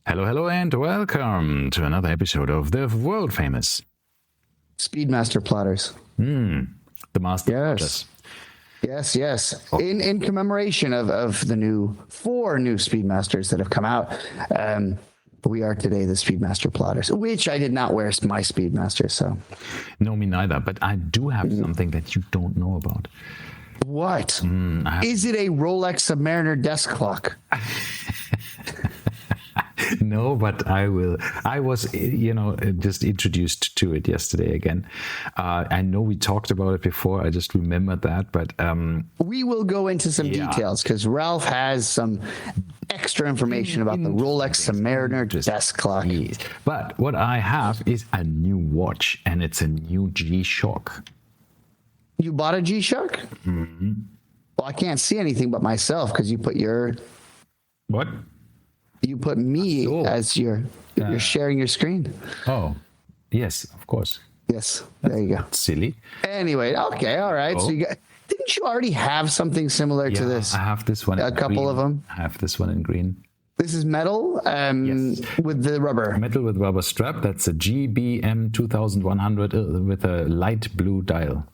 Hello, hello, and welcome to another episode of the world famous Speedmaster plotters. The Master Plotters. Yes. In commemoration of the four new Speedmasters that have come out. We are today the Speedmaster plotters, which I did not wear my Speedmaster, so. No, me neither, but I do have something that you don't know about. What? Is it a Rolex Submariner desk clock? No, but I will. I was, just introduced to it yesterday again. I know we talked about it before. I just remembered that, but we will go into some details because Ralph has some extra information about the Rolex Submariner desk clock. Yes. But what I have is a new watch, and it's a new G-Shock. You bought a G-Shock? Mm-hmm. Well, I can't see anything but myself because you put your... What? You put me as you're sharing your screen. Oh, yes, of course. Yes, there you go. Silly. Anyway, okay, all right. So didn't you already have something similar to this? I have this one. A couple green. of them. I have this one in green. This is metal yes. With the rubber. Metal with rubber strap. That's a GBM 2100 with a light blue dial.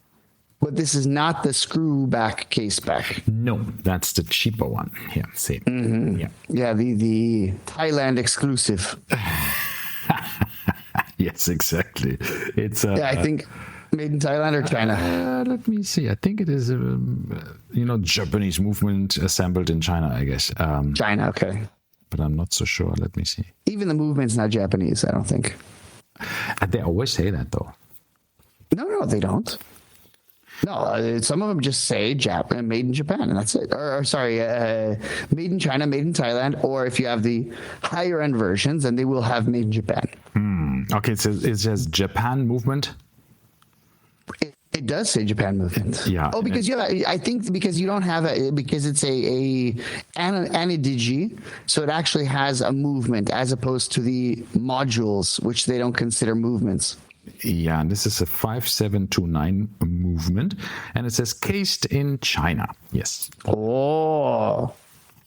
But this is not the screw back case back. No, that's the cheaper one. Yeah, same. Mm-hmm. Yeah, the Thailand exclusive. Yes, exactly. It's I think made in Thailand or China. Let me see. I think it is Japanese movement assembled in China, I guess. China, okay. But I'm not so sure. Let me see. Even the movement's not Japanese, I don't think. They always say that though. No, they don't. No, some of them just say made in Japan, and that's it. Made in China, made in Thailand, or if you have the higher end versions, then they will have made in Japan. Okay, so it says Japan movement. It does say Japan movement. Yeah. Oh, because you have. I think because you don't have because it's a anidigi, so it actually has a movement as opposed to the modules, which they don't consider movements. Yeah, and this is a 5729 movement, and it says cased in China. Yes. Oh,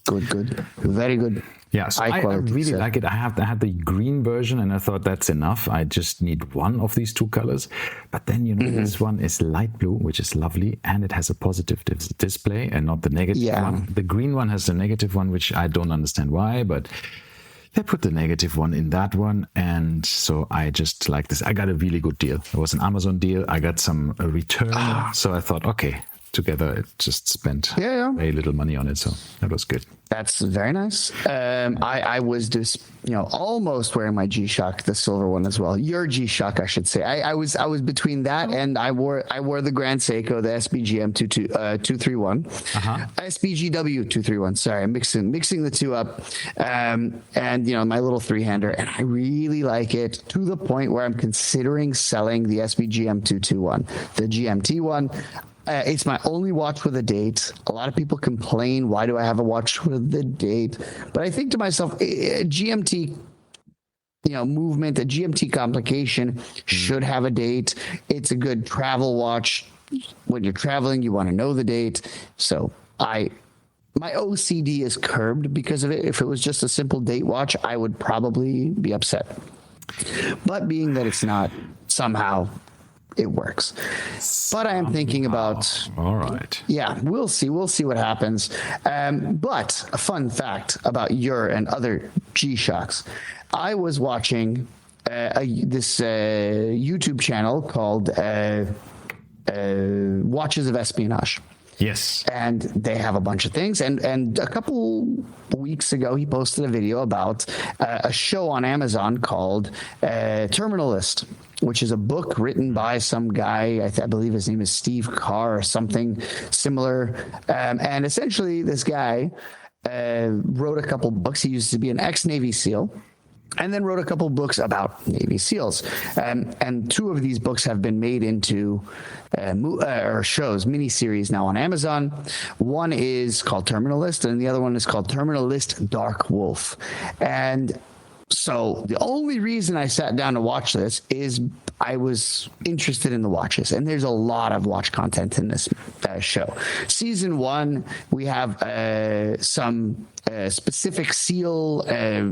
good, very good. Yeah, so I really like it. I had the green version, and I thought that's enough. I just need one of these two colors. But then this one is light blue, which is lovely, and it has a positive display and not the negative one. The green one has the negative one, which I don't understand why, but they put the negative one in that one, and so I just like this. I got a really good deal. It was an Amazon deal. I got some return, so I thought, okay, together it just spent very little money on it, so that was good. That's very nice. I was just almost wearing my G-Shock, the silver one as well. Your G-Shock, I should say. I was between that and I wore the Grand Seiko, the SBGM 231, SBGW 231. Sorry, I'm mixing the two up. And my little three-hander, and I really like it to the point where I'm considering selling the SBGM 221, the GMT one. It's my only watch with a date. A lot of people complain, why do I have a watch with a date? But I think to myself, a GMT, movement, a GMT complication should have a date. It's a good travel watch. When you're traveling, you want to know the date. So my OCD is curbed because of it. If it was just a simple date watch, I would probably be upset. But being that it's not, somehow it works. But I am thinking about... All right. Yeah, we'll see. We'll see what happens. But a fun fact about your and other G-Shocks. I was watching this YouTube channel called Watches of Espionage. Yes. And they have a bunch of things. And a couple weeks ago, he posted a video about a show on Amazon called Terminal List, which is a book written by some guy. I believe his name is Steve Carr or something similar. And essentially, this guy wrote a couple books. He used to be an ex-Navy SEAL, and then wrote a couple books about Navy SEALs. And two of these books have been made into shows, miniseries now on Amazon. One is called Terminal List, and the other one is called Terminal List Dark Wolf. And so the only reason I sat down to watch this is I was interested in the watches, and there's a lot of watch content in this show. Season 1, we have some specific seal,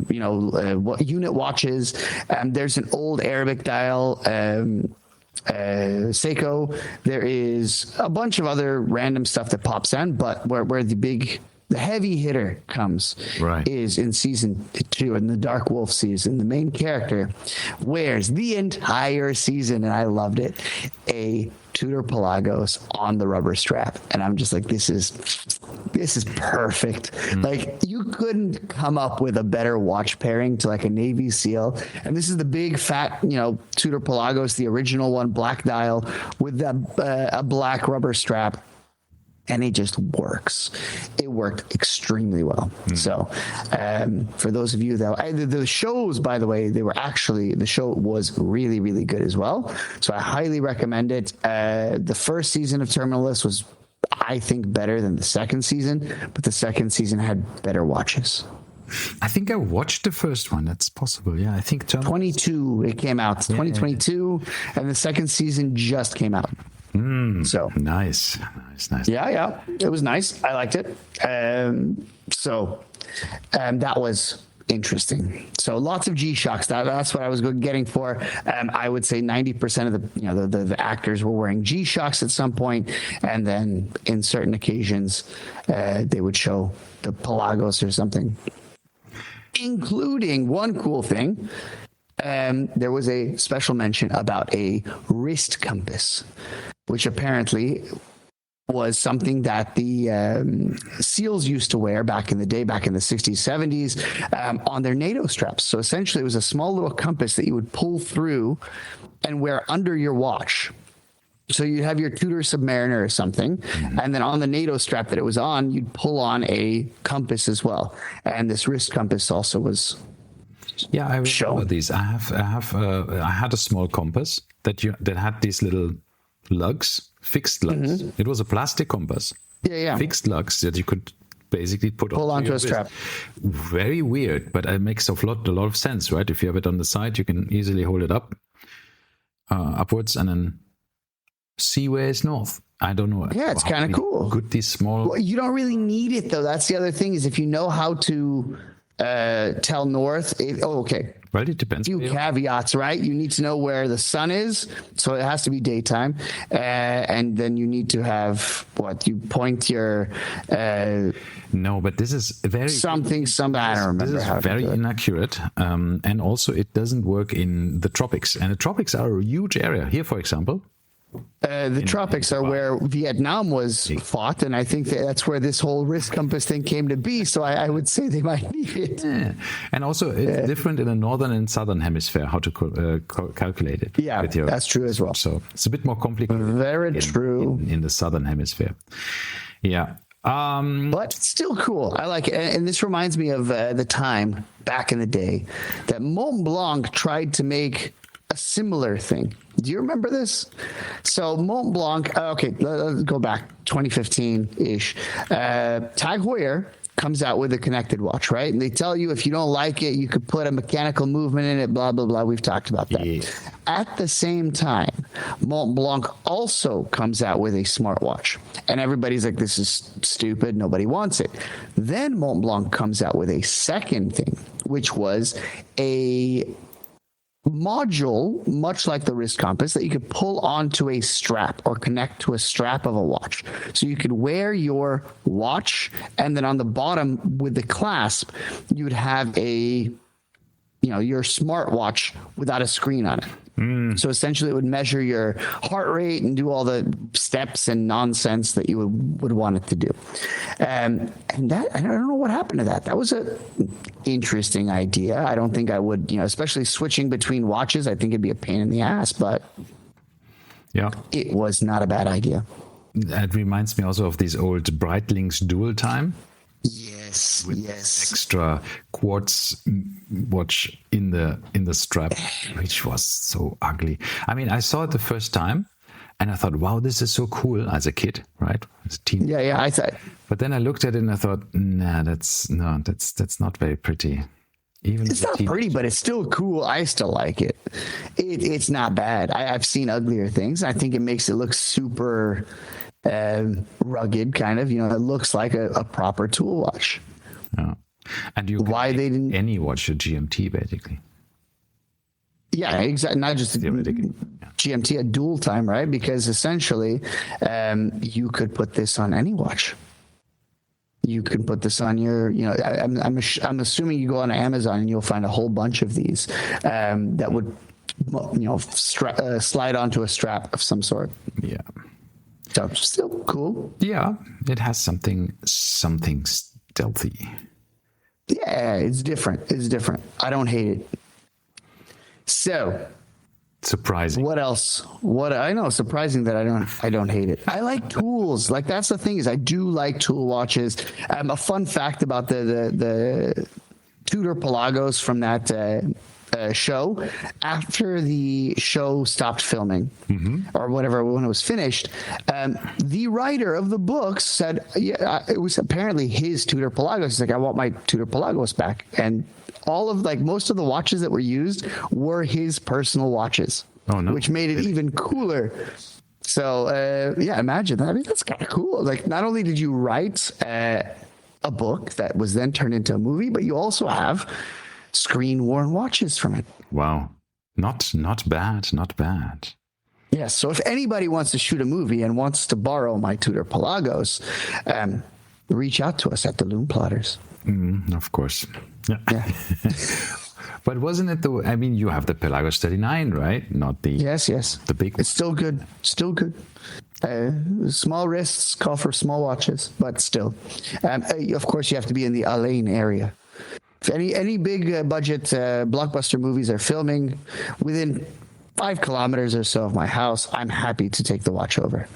unit watches. There's an old Arabic dial. Seiko. There is a bunch of other random stuff that pops in, but where the heavy hitter comes is in season 2, in the Dark Wolf season. The main character wears the entire season, and I loved it, a Tudor Pelagos on the rubber strap, and I'm just like, this is perfect. Like, you couldn't come up with a better watch pairing to like a Navy SEAL. And this is the big fat, Tudor Pelagos, the original one, black dial with a black rubber strap. And it just works. It worked extremely well. So, for those of you the shows, by the way, the show was really, really good as well. So I highly recommend it. The first season of Terminalist was, I think, better than the second season, but the second season had better watches. I think I watched the first one. That's possible. Yeah, I think 22 it came out. 2022, and the second season just came out. So nice. Yeah, it was nice. I liked it. That was interesting. So lots of G-Shocks. That's what I was getting for. I would say 90% of the actors were wearing G-Shocks at some point, and then in certain occasions they would show the Pelagos or something. Including one cool thing. There was a special mention about a wrist compass, which apparently was something that the SEALs used to wear back in the day, back in the 60s, 70s, on their NATO straps. So essentially, it was a small little compass that you would pull through and wear under your watch. So you'd have your Tudor Submariner or something, and then on the NATO strap that it was on, you'd pull on a compass as well. And this wrist compass also was... Yeah, I remember these. I had a small compass that had these little lugs, fixed lugs. It was a plastic compass. Yeah. Fixed lugs that you could basically pull onto a strap. Very weird, but it makes a lot of sense, right? If you have it on the side, you can easily hold it upwards, and then see where it's north. I don't know. Yeah, it's kind of cool. Good, these small. Well, you don't really need it though. That's the other thing, is if you know how to tell north. Okay. Well, it depends. A few caveats, right? You need to know where the sun is, so it has to be daytime, and then you need to have you point your. No, but this is very something. I don't remember. This is very inaccurate, and also it doesn't work in the tropics, and the tropics are a huge area. Here, for example. The tropics are where Vietnam was fought, and I think that's where this whole wrist compass thing came to be. So I would say they might need it. Yeah. And also, it's different in the northern and southern hemisphere how to calculate it. Yeah, that's true as well. So it's a bit more complicated. Very true. In the southern hemisphere. Yeah. But still cool. I like it. And this reminds me of the time back in the day that Mont Blanc tried to make a similar thing. Do you remember this? So Mont Blanc, let's go back 2015-ish. Tag Heuer comes out with a connected watch, right? And they tell you if you don't like it, you could put a mechanical movement in it, blah, blah, blah. We've talked about that. Yeah. At the same time, Mont Blanc also comes out with a smartwatch. And everybody's like, this is stupid. Nobody wants it. Then Mont Blanc comes out with a second thing, which was a module, much like the wrist compass, that you could pull onto a strap or connect to a strap of a watch. So you could wear your watch, and then on the bottom with the clasp, you would have your smartwatch without a screen on it. So essentially it would measure your heart rate and do all the steps and nonsense that you would want it to do. And that, I don't know what happened to that. That was an interesting idea. I don't think I would, especially switching between watches, I think it'd be a pain in the ass, but yeah, it was not a bad idea. That reminds me also of these old Breitlink's Dual Time. Yes. Extra quartz watch in the strap, which was so ugly. I mean, I saw it the first time, and I thought, "Wow, this is so cool!" As a kid, right? As a teen. Yeah. I thought. But then I looked at it and I thought, "Nah, that's not very pretty." Even It's not pretty, but it's still cool. I still like it. It's not bad. I've seen uglier things. I think it makes it look super rugged, kind of. You know, it looks like a proper tool watch. Yeah. And you Why they didn't any watch a GMT basically. Yeah, exactly. Not just GMT, a dual time, right? Because essentially, you could put this on any watch. You can put this on your, you know, I'm assuming you go on Amazon and you'll find a whole bunch of these that would, you know, slide onto a strap of some sort. Yeah. So still cool. Yeah, it has something stealthy. Yeah, it's different. It's different. I don't hate it. So surprising. What else? What I know, surprising that I don't hate it. I like tools. Like that's the thing is I do like tool watches. A fun fact about the Tudor Pelagos from that show, after the show stopped filming or whatever, when it was finished, the writer of the books said, yeah, it was apparently his Tudor Pelagos. He's like, I want my Tudor Pelagos back. And all of most of the watches that were used were his personal watches, which made it even cooler. So yeah, imagine that. I mean, that's kind of cool. Like, not only did you write a book that was then turned into a movie, but you also have screen-worn watches from it. Wow. Not bad. Not bad. Yes. So if anybody wants to shoot a movie and wants to borrow my Tudor Pelagos, reach out to us at the Lume Plotters. Of course. Yeah. But wasn't it I mean, you have the Pelagos 39, right? Not the... Yes. The big one. It's still good. Still good. Small wrists call for small watches, but still. Of course, you have to be in the Alain area. If any big budget blockbuster movies are filming within 5 kilometers or so of my house, I'm happy to take the watch over.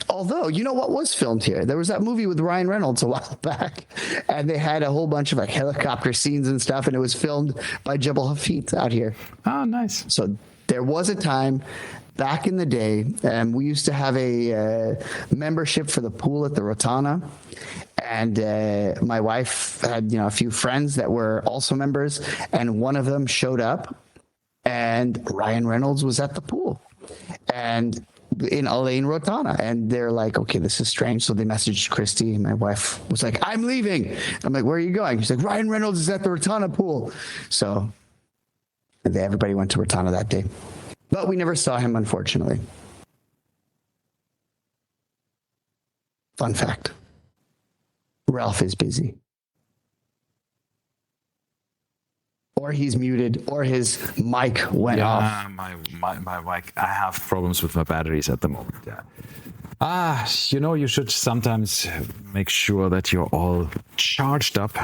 Although, you know what was filmed here? There was that movie with Ryan Reynolds a while back, and they had a whole bunch of helicopter scenes and stuff, and it was filmed by Jebel Hafid out here. Oh, nice. So there was a time back in the day, we used to have a membership for the pool at the Rotana, and my wife had a few friends that were also members, and one of them showed up, and Ryan Reynolds was at the pool, and in Alain Rotana, and they're like, okay, this is strange. So they messaged Christy, and my wife was like, I'm leaving. I'm like, where are you going? She's like, Ryan Reynolds is at the Rotana pool. So everybody went to Rotana that day, but we never saw him, unfortunately. Fun fact. Ralph is busy. Or he's muted, or his mic went off. My mic. I have problems with my batteries at the moment. Yeah. You should sometimes make sure that you're all charged up,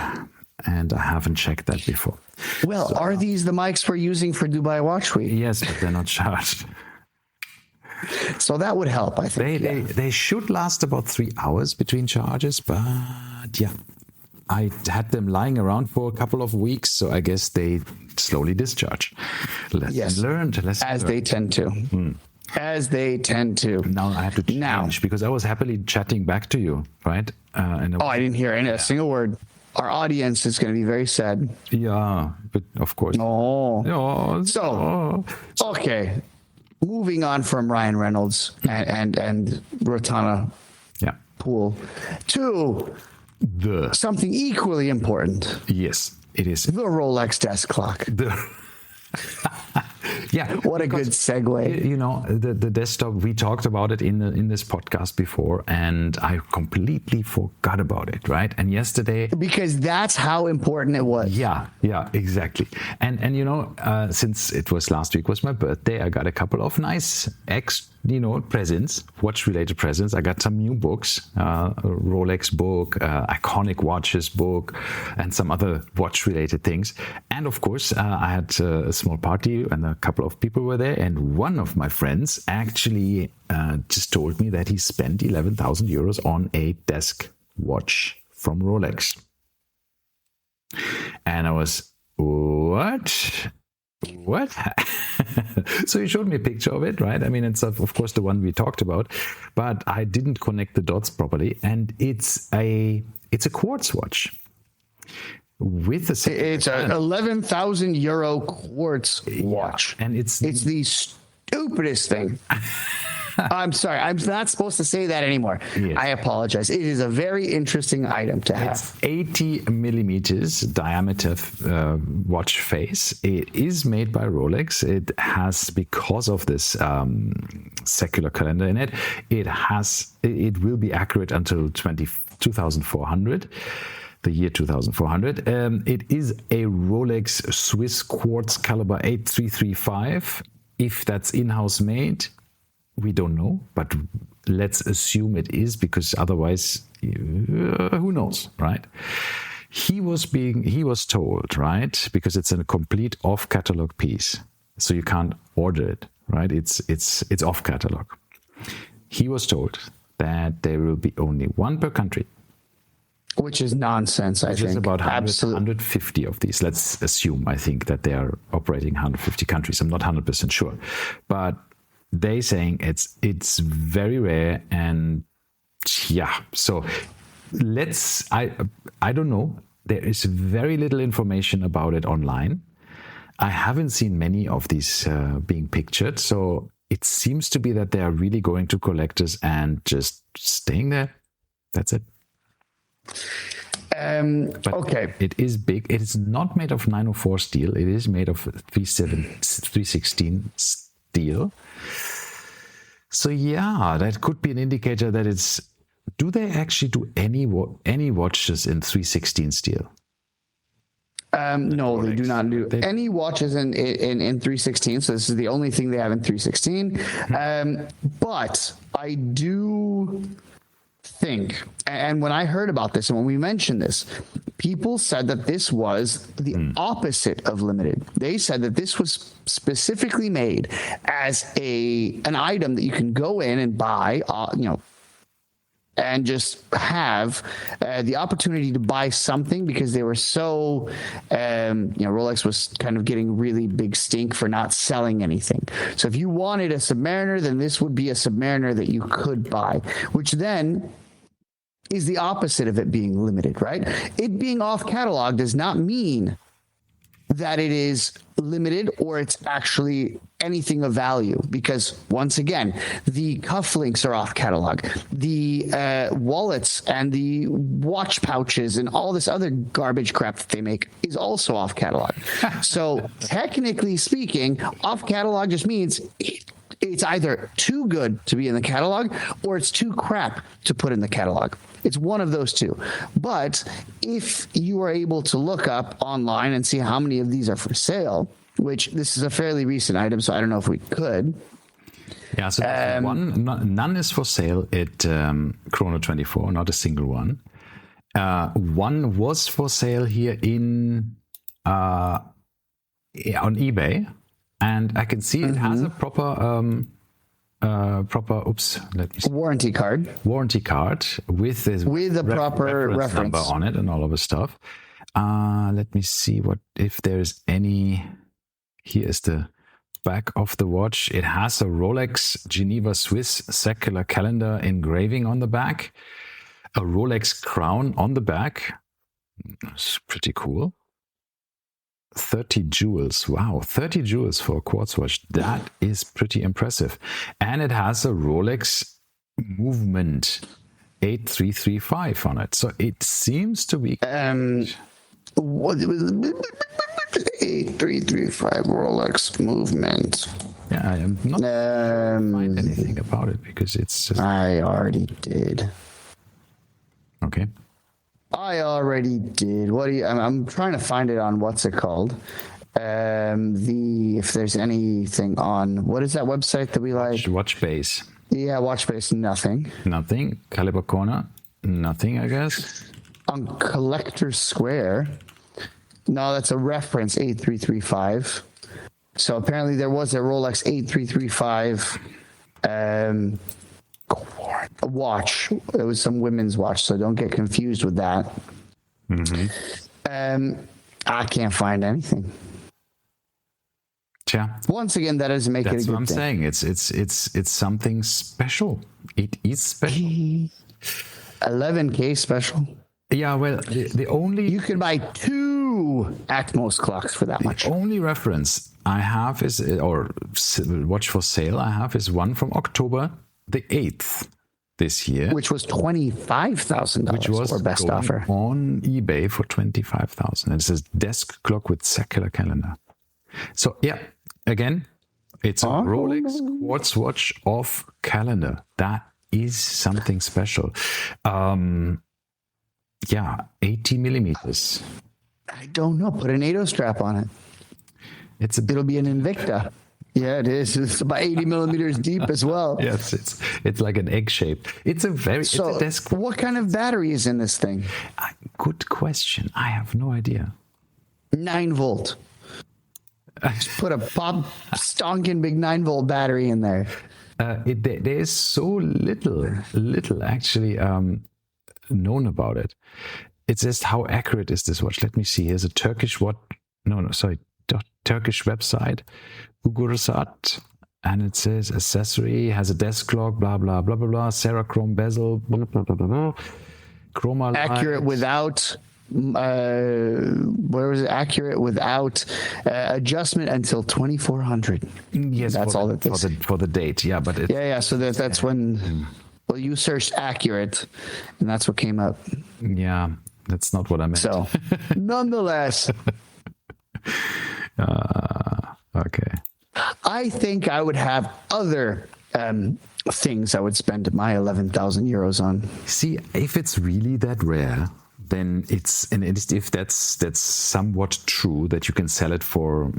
and I haven't checked that before. Well, are these the mics we're using for Dubai Watch Week? Yes, but they're not charged. So that would help, I think. They should last about 3 hours between charges, but yeah. I had them lying around for a couple of weeks, so I guess they slowly discharge. Lesson learned. They tend to. As they tend to. Now I have to change because I was happily chatting back to you, right? I didn't hear a single word. Our audience is going to be very sad. Yeah, but of course. So, okay. Moving on from Ryan Reynolds and Rotana pool to... something equally important. Yes, it is. The Rolex desk clock. Yeah. What a good segue. The desktop, we talked about it in this podcast before, and I completely forgot about it, right? And yesterday... Because that's how important it was. Yeah, exactly. And since it was last week was my birthday, I got a couple of nice presents, watch-related presents. I got some new books, a Rolex book, iconic watches book, and some other watch-related things. And of course, I had a small party, and a couple of people were there. And one of my friends actually just told me that he spent 11,000 euros on a desk watch from Rolex. And I was, what? So he showed me a picture of it, right? I mean, it's of course the one we talked about, but I didn't connect the dots properly. And it's a quartz watch. with the It's a 11,000 euro quartz watch, and it's the stupidest thing. I'm sorry, I'm not supposed to say that anymore. Yes. I apologize. It is a very interesting item to have. It's 80 millimeters diameter watch face. It is made by Rolex. It has, because of this secular calendar in it, it will be accurate until 2400. The year 2400. It is a Rolex Swiss quartz caliber 8335. If that's in-house made, we don't know, but let's assume it is, because otherwise, who knows, right? He was told, right, because it's a complete off-catalog piece, so you can't order it, right? It's off-catalog. He was told that there will be only one per country. Which is nonsense, I think. There's about 150 of these. Let's assume, I think, that they are operating 150 countries. I'm not 100% sure. But they saying it's very rare, and yeah. So I don't know. There is very little information about it online. I haven't seen many of these being pictured. So it seems to be that they are really going to collectors and just staying there. That's it. Okay. It is big. It is not made of 904 steel. It is made of 316 steel. So yeah, that could be an indicator that it's. Do they actually do any watches in 316 steel? No, they do not do any watches in 316. So this is the only thing they have in 316. But I do think, and when I heard about this and when we mentioned this, people said that this was the opposite of limited. They said that this was specifically made as an item that you can go in and buy, and just have the opportunity to buy something, because they were so, Rolex was kind of getting really big stink for not selling anything. So if you wanted a Submariner, then this would be a Submariner that you could buy, which then is the opposite of it being limited, right? It being off catalog does not mean that it is limited or it's actually anything of value, because once again, the cufflinks are off catalog, the wallets and the watch pouches and all this other garbage crap that they make is also off catalog. So technically speaking, off catalog just means it's either too good to be in the catalog or it's too crap to put in the catalog. It's one of those two. But if you are able to look up online and see how many of these are for sale, which this is a fairly recent item, so I don't know if we could. Yeah, so none is for sale at Chrono 24, not a single one. One was for sale here on eBay, and I can see it has a proper let me see. warranty card with the proper reference number on it and all of the stuff. Let me see if there's any. Here is the back of the watch. It has a Rolex Geneva Swiss secular calendar engraving on the back, a Rolex crown on the back. It's pretty cool. 30 jewels. Wow, 30 jewels for a quartz watch. That is pretty impressive. And it has a Rolex Movement 8335 on it. So it seems to be... What it was 8335 Rolex Movement. Yeah, I am not find anything about it, because it's just... I already did. Okay. I already did. I'm trying to find it on what's it called? If there's anything on, what is that website that we like? Watchbase. Yeah, Watchbase. Nothing. Caliber Corner. Nothing, I guess. On Collector Square. No, that's a reference 8335. So apparently there was a Rolex 8335 a watch. It was some women's watch, so don't get confused with that. I can't find anything. Yeah. Once again, that doesn't make it a good thing. That's what I'm saying. It's something special. It is special. 11K special. Yeah, well, the only... You can buy 2 2 Atmos clocks for that much. The only reference I have is, or watch for sale I have, is one from October the 8th this year. Which was $25,000 which was for best going offer. on eBay for $25,000. And it says desk clock with circular calendar. So yeah, again, it's a Rolex quartz watch off calendar. That is something special. 80 millimeters. I don't know. Put an 80 strap on it. It'll be an Invicta. Yeah, it is. It's about 80 millimeters deep as well. Yes, it's like an egg shape. It's a desk. What kind of battery is in this thing? Good question. I have no idea. 9 volt. Just put a stonking big 9 volt battery in there. There's so little actually known about it. It's just how accurate is this watch? Let me see. Here's a Turkish Turkish website, Ugursat, and it says accessory, has a desk clock, blah blah blah blah blah, Cerachrome bezel, blah blah blah blah, chroma light. Accurate without where was it? Accurate without adjustment until 2400. Yes, that's all that is for the date. Yeah, but so that's when. Well, you searched accurate, and that's what came up. Yeah, that's not what I meant. So, nonetheless. Okay. I think I would have other things I would spend my 11,000 euros on. See, if it's really that rare, then if that's somewhat true that you can sell it for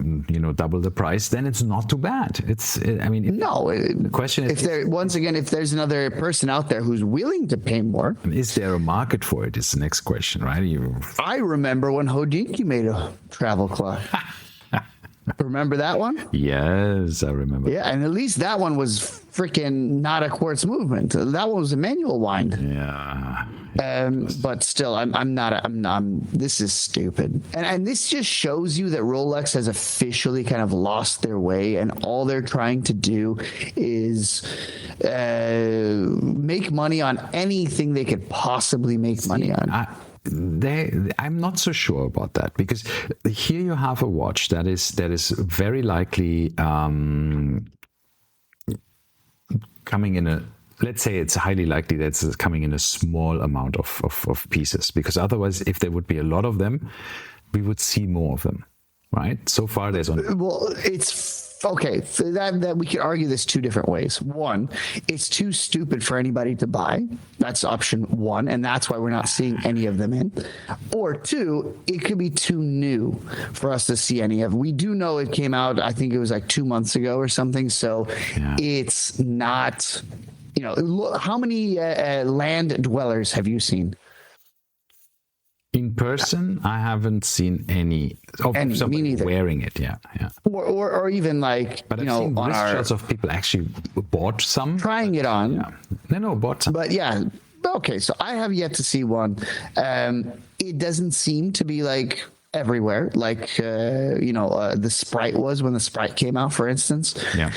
double the price, then it's not too bad. The question is, if there's another person out there who's willing to pay more, is there a market for it? Is the next question, right? I remember when Hodinkee made a travel clock. Remember that one? Yes, I remember. Yeah, and at least that one was freaking not a quartz movement. That one was a manual wind. Yeah. But still, this is stupid. And this just shows you that Rolex has officially kind of lost their way, and all they're trying to do is make money on anything they could possibly make money on. I'm not so sure about that, because here you have a watch that is very likely coming in a. Let's say it's highly likely that it's coming in a small amount of pieces, because otherwise, if there would be a lot of them, we would see more of them, right? So far, there's only. Well, it's. Okay, so that we could argue this 2 different ways. One, it's too stupid for anybody to buy. That's option 1, and that's why we're not seeing any of them in. Or 2, it could be too new for us to see any of. We do know it came out, I think it was like 2 months ago or something, so It's not, how many land dwellers have you seen? In person, I haven't seen any of somebody wearing it. Yeah. Or even like, but I've seen shots of people actually bought some, trying it on. Yeah. No, bought some. But yeah, okay. So I have yet to see one. It doesn't seem to be like everywhere, like the Sprite was when the Sprite came out, for instance. Yeah.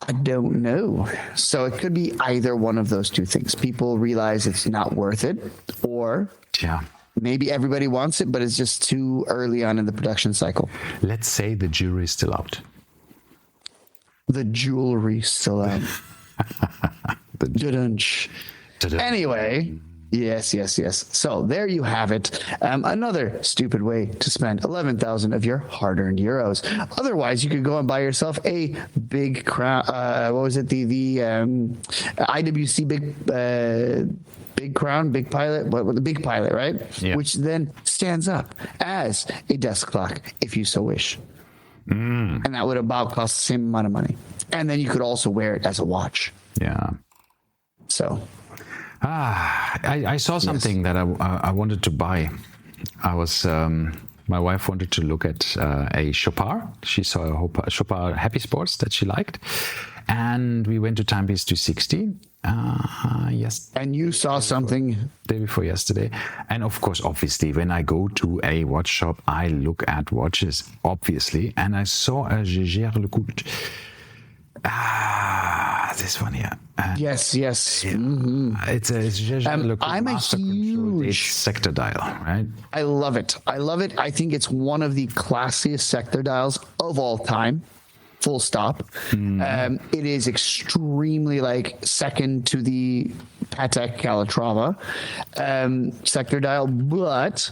I don't know. So it could be either one of those 2 things. People realize it's not worth it, or maybe everybody wants it, but it's just too early on in the production cycle. Let's say the jury is still out. The jewelry's still out. Anyway, yes. So there you have it. Another stupid way to spend 11,000 of your hard-earned euros. Otherwise, you could go and buy yourself a big crown. What was it? The IWC Big Crown, Big Pilot, the Big Pilot, right? Yeah. Which then stands up as a desk clock, if you so wish. And that would about cost the same amount of money. And then you could also wear it as a watch. Yeah. So. I saw something that I wanted to buy. My wife wanted to look at a Chopard. She saw a Chopard Happy Sports that she liked. And we went to Timepiece 260. Yes. And you saw something day before yesterday. And of course, obviously, when I go to a watch shop, I look at watches, obviously. And I saw a Jaeger LeCoultre. this one here. Yes. Yeah. It's I'm a huge sector dial, right? I love it. I think it's one of the classiest sector dials of all time. Full stop. It is extremely second to the Patek Calatrava sector dial, but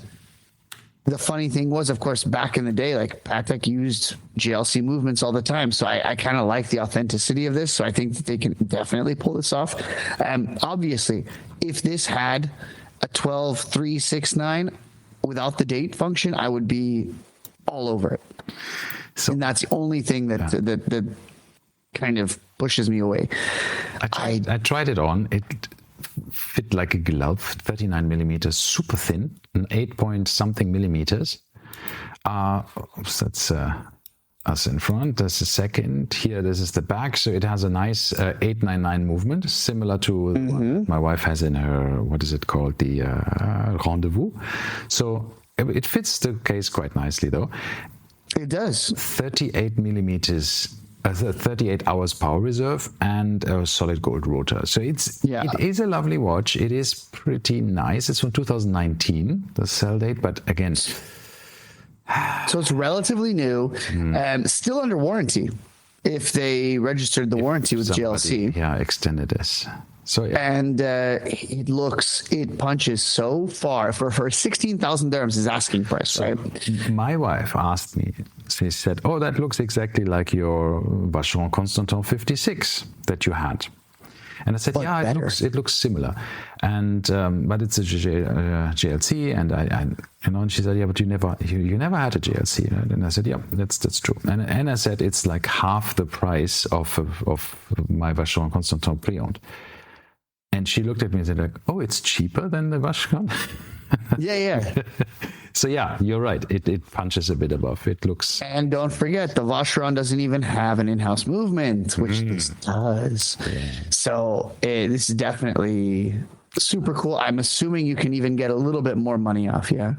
the funny thing was, of course, back in the day, Patek used JLC movements all the time. So I kind of like the authenticity of this. So I think that they can definitely pull this off. Obviously, if this had a 12-3-6-9 without the date function, I would be all over it. So, and that's the only thing that kind of pushes me away. I tried it on. It fit like a glove, 39 millimeters, super thin, an 8-point-something millimeters. That's us in front. That's the second. Here, this is the back. So it has a nice 899 movement, similar to what my wife has in her, what is it called? The Rendezvous. So it fits the case quite nicely, though. It does. 38 millimeters, 38 hours power reserve, and a solid gold rotor. So it is a lovely watch. It is pretty nice. It's from 2019, the sell date, but again. So it's relatively new, still under warranty. If they registered the warranty with JLC. Yeah, extended this. So, and it punches so far for 16,000 dirhams is asking price, right? My wife asked me, she said, "Oh, that looks exactly like your Vacheron Constantin 56 that you had." And I said, but "Yeah, it looks similar." And but it's a JLC, and and she said, "Yeah, but you never had a JLC." And I said, "Yeah, that's true." And I said, "It's like half the price of my Vacheron Constantin pre-owned." And she looked at me and said, "Oh, it's cheaper than the Vacheron." Yeah. So yeah, you're right. It punches a bit above. It looks. And don't forget, the Vacheron doesn't even have an in-house movement, which this does. Yeah. So this is definitely super cool. I'm assuming you can even get a little bit more money off, yeah.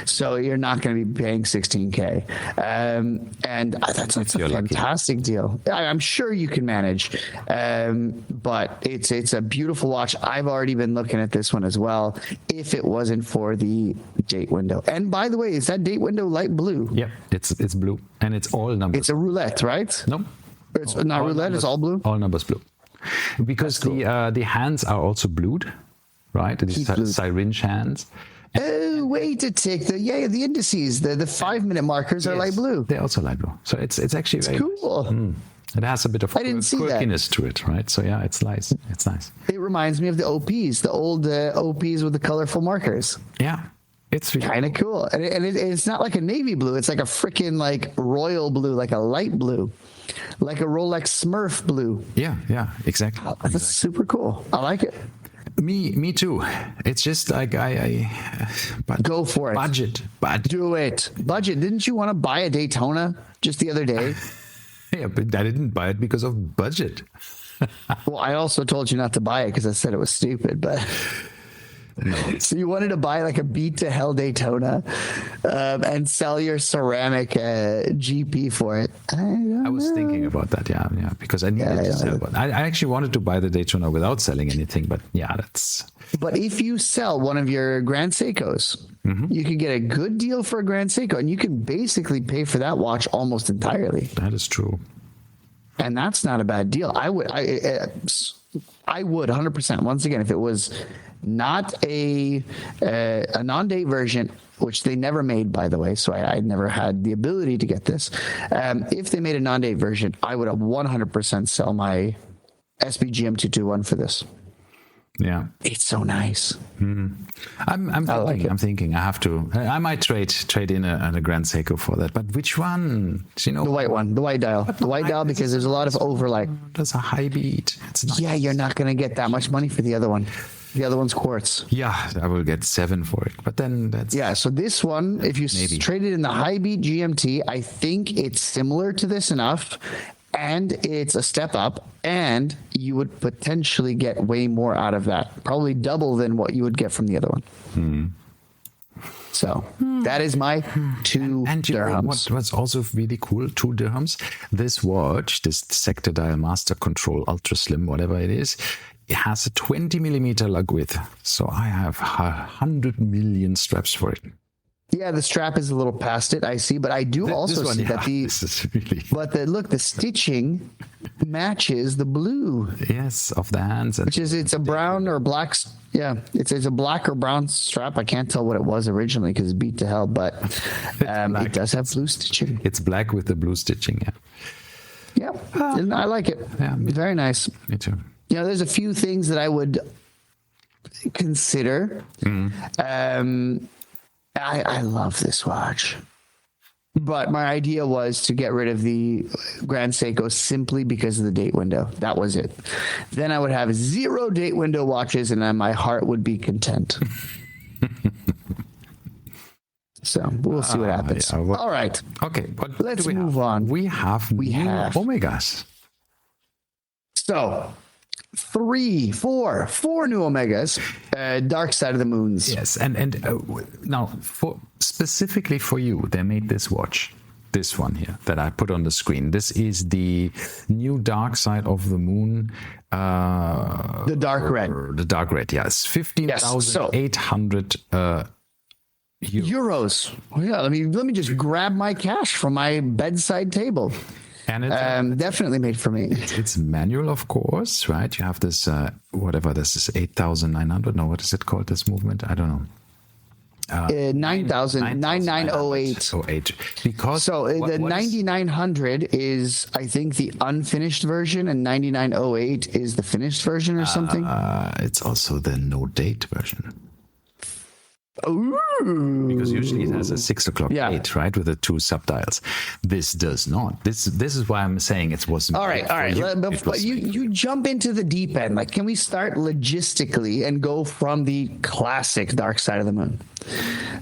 So you're not going to be paying 16K, and that's a fantastic deal. I'm sure you can manage, but it's a beautiful watch. I've already been looking at this one as well. If it wasn't for the date window, and by the way, is that date window light blue? Yeah, it's blue, and it's all numbers. It's a roulette, right? No, it's not roulette. Numbers, it's all blue. All numbers blue, because cool. The hands are also blued. Right, these syringe hands. Oh, wait a tick! The indices, the 5-minute markers are light blue. They're also light blue, so it's actually very cool. It has a bit of quirkiness to it, right? So yeah, it's nice. It's nice. It reminds me of the OPs, the old OPs with the colorful markers. Yeah, it's really kind of cool, and it's not like a navy blue. It's like a freaking royal blue, like a light blue, like a Rolex Smurf blue. Yeah, exactly. That's super cool. I like it. Me too. It's just like but go for it. Budget. Do it. Budget. Didn't you want to buy a Daytona just the other day? Yeah, but I didn't buy it because of budget. Well, I also told you not to buy it because I said it was stupid, but no. So you wanted to buy like a beat to hell Daytona and sell your ceramic GP for it. I was thinking about that, yeah, because I needed to sell one. I actually wanted to buy the Daytona without selling anything, but yeah, that's. But if you sell one of your Grand Seikos, you can get a good deal for a Grand Seiko, and you can basically pay for that watch almost entirely. That is true. And that's not a bad deal. I would 100%. Once again, if it was not a non-date version, which they never made, by the way, so I never had the ability to get this. If they made a non-date version, I would have 100% sell my SBGM 221 for this. Yeah, it's so nice. I'm thinking I have to. I might trade in a Grand Seiko for that. But which one? The white one, the white dial, because there's a lot of overlay. There's a high beat. Yeah, you're not going to get that much money for the other one. The other one's quartz. Yeah, I will get 7 for it. But then that's So this one, if you trade it in the high beat GMT, I think it's similar to this enough. And it's a step up, and you would potentially get way more out of that. Probably double than what you would get from the other one. So that is my two And you know dirhams. what's also really cool, 2 dirhams. This watch, this Sector Dial Master Control Ultra Slim, whatever it is, it has a 20 millimeter lug width. So I have 100 million straps for it. Yeah, the strap is a little past it, I see, but I do also see that this is really, but the stitching matches the blue. yes, of the hands. And Which is, it's a brown or black. Yeah, it's a black or brown strap. I can't tell what it was originally because it's beat to hell, but it does have blue stitching. it's black with the blue stitching. Yeah, Yeah, I like it. Yeah, Very nice. me too. You know, there's a few things that I would consider. I love this watch. But my idea was to get rid of the Grand Seiko simply because of the date window. That was it. Then I would have 0 date window watches and then my heart would be content. So we'll see what happens. Yeah, All right. Okay, but Let's move on. We have new Omegas. So four new Omegas, Dark Side of the Moons. Yes, and now specifically for you, they made this watch, this one here that I put on the screen. This is the new Dark Side of the Moon. The dark red. The dark red, yes, 15,800 euros. Well, yeah, let me just grab my cash from my bedside table. And it's Definitely made for me. it's manual, of course, right? You have this, whatever this is, 8,900. No, what is it called, this movement? I don't know. 9908. 08. Because So the 9900 is, I think, the unfinished version, and 9908 is the finished version or something. It's also the no date version. Ooh. Because usually it has a 6 o'clock date, right, with the 2 subdials. This does not. This is why I'm saying it wasn't. All right. But you jump into the deep end. Like, can we start logistically and go from the classic Dark Side of the Moon?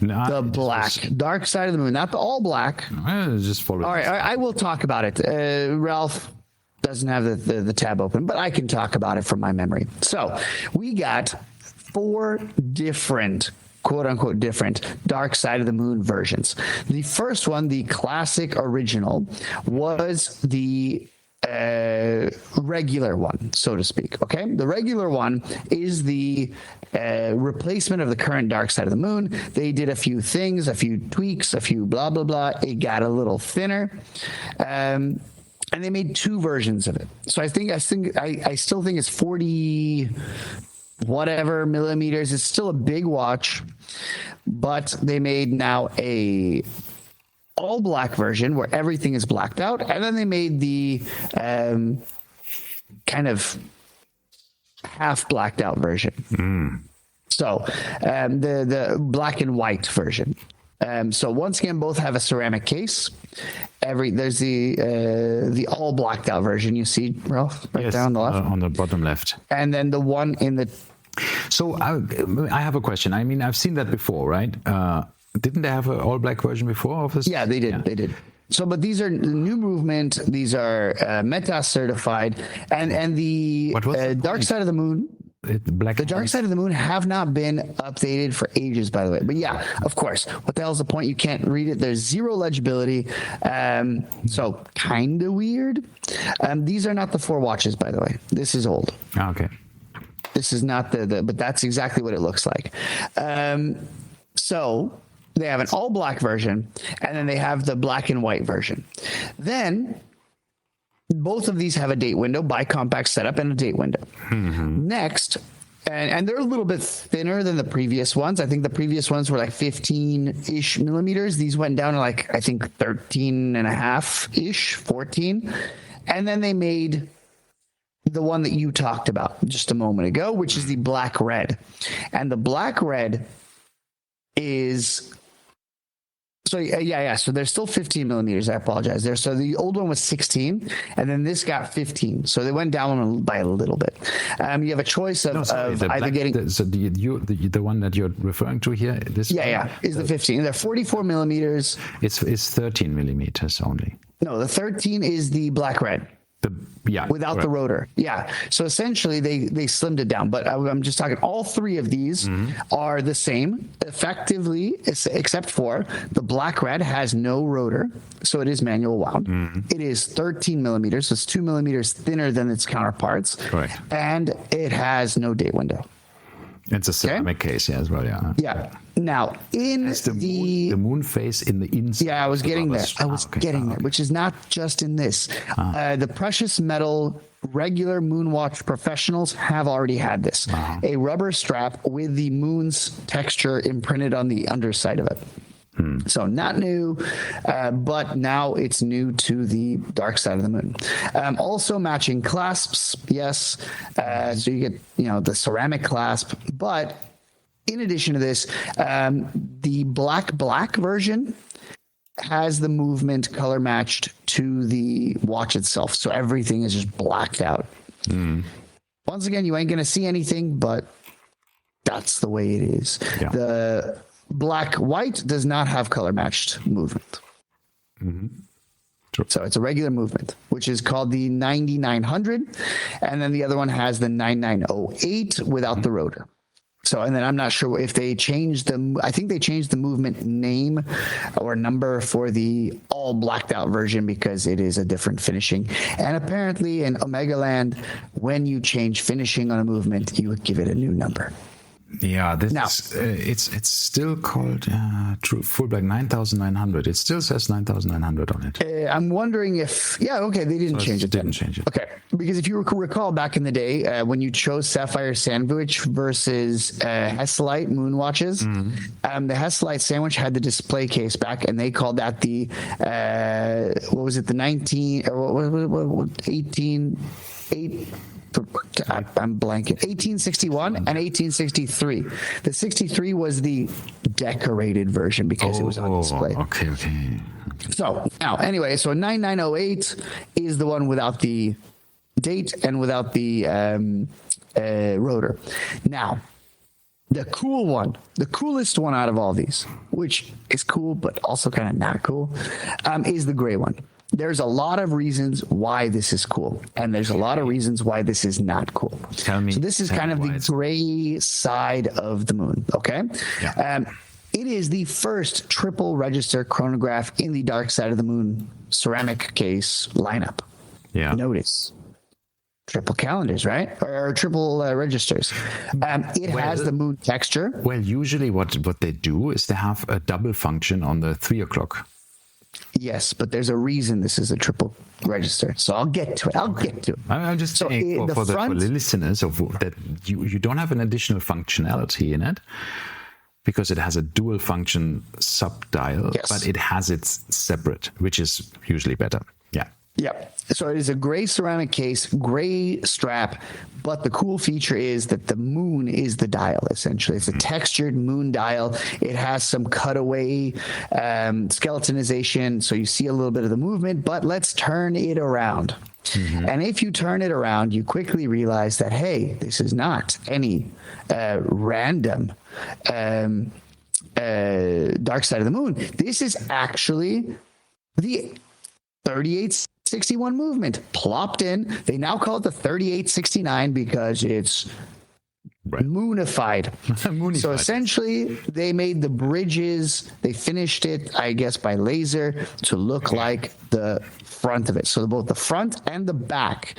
The black Dark Side of the Moon, not the all black. Just follow. All right, I will talk about it. Ralph doesn't have the tab open, but I can talk about it from my memory. So we got 4 different, quote unquote, different Dark Side of the Moon versions. The first one, the classic original, was the regular one, so to speak. Okay, the regular one is the replacement of the current Dark Side of the Moon. They did a few things, a few tweaks, a few blah blah blah. It got a little thinner, and they made 2 versions of it. So I still think it's 40 whatever millimeters. It's still a big watch, but they made now a all black version where everything is blacked out, and then they made the kind of half blacked out version. So the black and white version. So once again, both have a ceramic case. There's the all blacked out version. You see, Ralph, right down the left, on the bottom left, and then the one in the. So I have a question. I mean, I've seen that before, right? Didn't they have an all black version before of this? Yeah, they did. Yeah. They did. So, but these are new movement. These are META certified, and the Dark Side of the Moon. The Dark Side of the Moon have not been updated for ages, by the way. But yeah, of course. What the hell's the point? You can't read it. There's 0 legibility. So kind of weird. These are not the 4 watches, by the way. This is old. Okay. This is not but that's exactly what it looks like. So they have an all black version, and then they have the black and white version. Then both of these have a date window, bi-compact setup, and a date window. Mm-hmm. Next, and they're a little bit thinner than the previous ones. I think the previous ones were like 15-ish millimeters. These went down to like, I think 13.5-ish, 14. And then they made the one that you talked about just a moment ago, which is the black red. And the black red is... So yeah. So they're still 15 millimeters. I apologize there. So the old one was 16, and then this got 15. So they went down by a little bit. You have a choice of either getting the one that you're referring to here. This is the 15. They're 44 millimeters. It's 13 millimeters only. No, the 13 is the black red. without the rotor. Yeah. So essentially they slimmed it down, but I'm just talking all three of these are the same effectively, except for the black red has no rotor. So it is manual wound. It is 13 millimeters. So it's 2 millimeters thinner than its counterparts. Right. And it has no date window. It's a ceramic case, as well. Yeah. Yeah. Now, in the moon face in the inside. Yeah, I was getting there. Which is not just in this. The precious metal regular Moonwatch professionals have already had this. A rubber strap with the moon's texture imprinted on the underside of it. So not new, but now it's new to the dark side of the moon. Also matching clasps, yes. So you get, the ceramic clasp, but in addition to this, the black version has the movement color matched to the watch itself. So everything is just blacked out. Once again, you ain't going to see anything, but that's the way it is. Yeah. The black white does not have color matched movement. Sure. So it's a regular movement, which is called the 9900. And then the other one has the 9908 without the rotor. So, and then I'm not sure if they changed them. I think they changed the movement name or number for the all blacked out version because it is a different finishing. And apparently in Omega Land, when you change finishing on a movement, you would give it a new number. Yeah, it's still called Full Black 9900. It still says 9900 on it. I'm wondering if they didn't change it. Didn't change it. Okay, because if you recall back in the day when you chose Sapphire Sandwich versus Hesalite moon watches, the Hesalite Sandwich had the display case back, and they called that the what was it, the 19 or 18. I'm blanking. 1861 and 1863. The 63 was the decorated version because it was on display. Okay. So now, anyway, so 9908 is the one without the date and without the rotor. Now, the coolest one out of all these, which is cool but also kind of not cool, is the gray one. There's a lot of reasons why this is cool, and there's a lot of reasons why this is not cool. Tell me. So this is kind of the gray side of the moon, okay? Yeah. It is the first triple register chronograph in the dark side of the moon ceramic case lineup. Yeah. Notice. Triple calendars, right? Or triple registers. It has the moon texture. Well, usually what they do is they have a double function on the 3 o'clock. Yes, but there's a reason this is a triple register. So I'll get to it. I'm just saying for the listeners that you don't have an additional functionality in it because it has a dual function sub-dial, but it has its separate, which is usually better. Yeah. Yeah. So it is a gray ceramic case, gray strap, but the cool feature is that the moon is the dial, essentially. It's a textured moon dial. It has some cutaway skeletonization, so you see a little bit of the movement, but let's turn it around. And if you turn it around, you quickly realize that, hey, this is not any random dark side of the moon. This is actually the 3861 movement plopped in. They now call it the 3869 because it's moonified. So essentially they made the bridges, they finished it, I guess, by laser to look like the front of it. So both the front and the back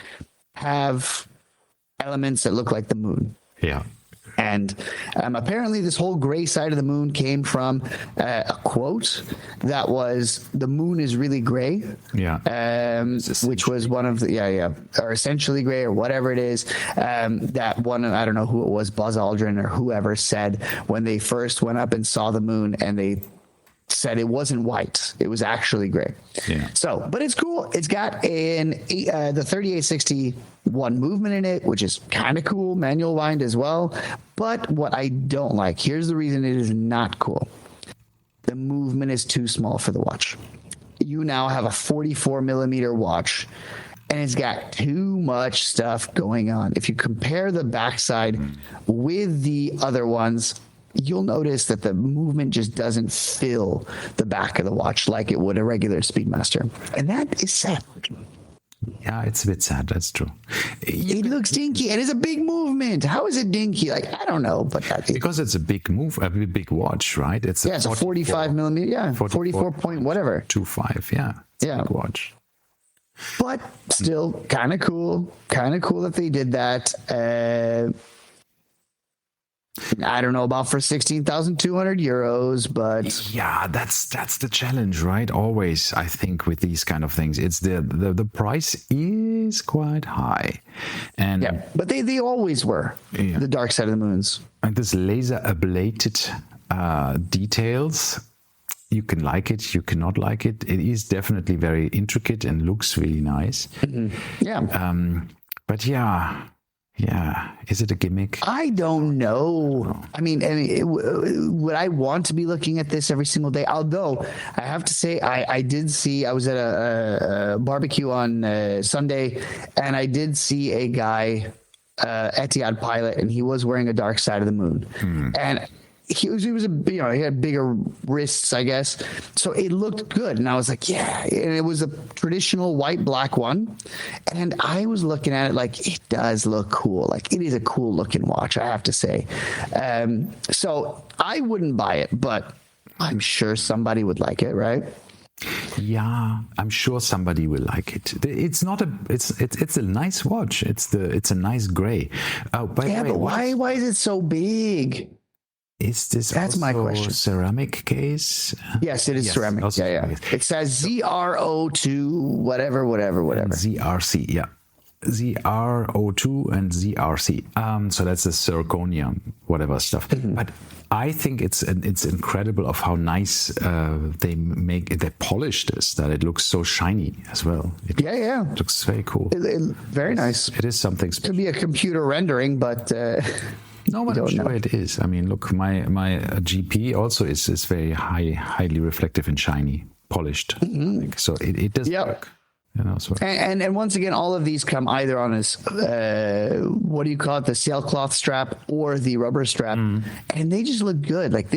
have elements that look like the moon. Yeah. And apparently this whole gray side of the moon came from a quote that was, the moon is really gray. Yeah. Which was one of the, or essentially gray or whatever it is. That one, I don't know who it was, Buzz Aldrin or whoever said when they first went up and saw the moon and they said it wasn't white, it was actually gray. Yeah. So, but it's cool. It's got the 3861 movement in it, which is kind of cool, manual wind as well. But what I don't like, here's the reason it is not cool. The movement is too small for the watch. You now have a 44 millimeter watch and it's got too much stuff going on. If you compare the backside with the other ones, you'll notice that the movement just doesn't fill the back of the watch like it would a regular Speedmaster. And that is sad. Yeah, it's a bit sad. That's true. It looks dinky, and it's a big movement. How is it dinky? Like, I don't know, but because it's a big move, a big watch, right? It's a 45 millimeter, 44 point whatever, 25, yeah, it's a big watch. But still, kind of cool that they did that. I don't know about for 16,200 euros, but yeah, that's the challenge, right? Always, I think with these kind of things, it's the price is quite high, and but they always were the dark side of the moons. And this laser ablated details, you can like it, you cannot like it. It is definitely very intricate and looks really nice. But is it a gimmick? I don't know. I mean, would I want to be looking at this every single day? Although I have to say, I was at a barbecue on Sunday, and I did see a guy, Etihad pilot, and he was wearing a dark side of the moon, and he had bigger wrists, I guess. So it looked good. And I was like, yeah. And it was a traditional white black one. And I was looking at it like, it does look cool. Like, it is a cool looking watch, I have to say. So I wouldn't buy it, but I'm sure somebody would like it, right? Yeah, I'm sure somebody will like it. It's a nice watch. It's a nice gray. But why is it so big? Is this That's my question. Ceramic case? Yes, it is ceramic. Yeah. It says ZR02, whatever. And ZRC, yeah. ZR02 and ZRC. So that's the zirconia, whatever stuff. But I think it's incredible of how nice they polish this, that it looks so shiny as well. It looks very cool. Very nice. It is something special. Could be a computer rendering, but... No, but I'm sure it is. I mean, look, my GP also is very highly reflective and shiny, polished. So it does work. So. And once again, all of these come either on this, what do you call it, the sailcloth strap or the rubber strap, and they just look good. Like,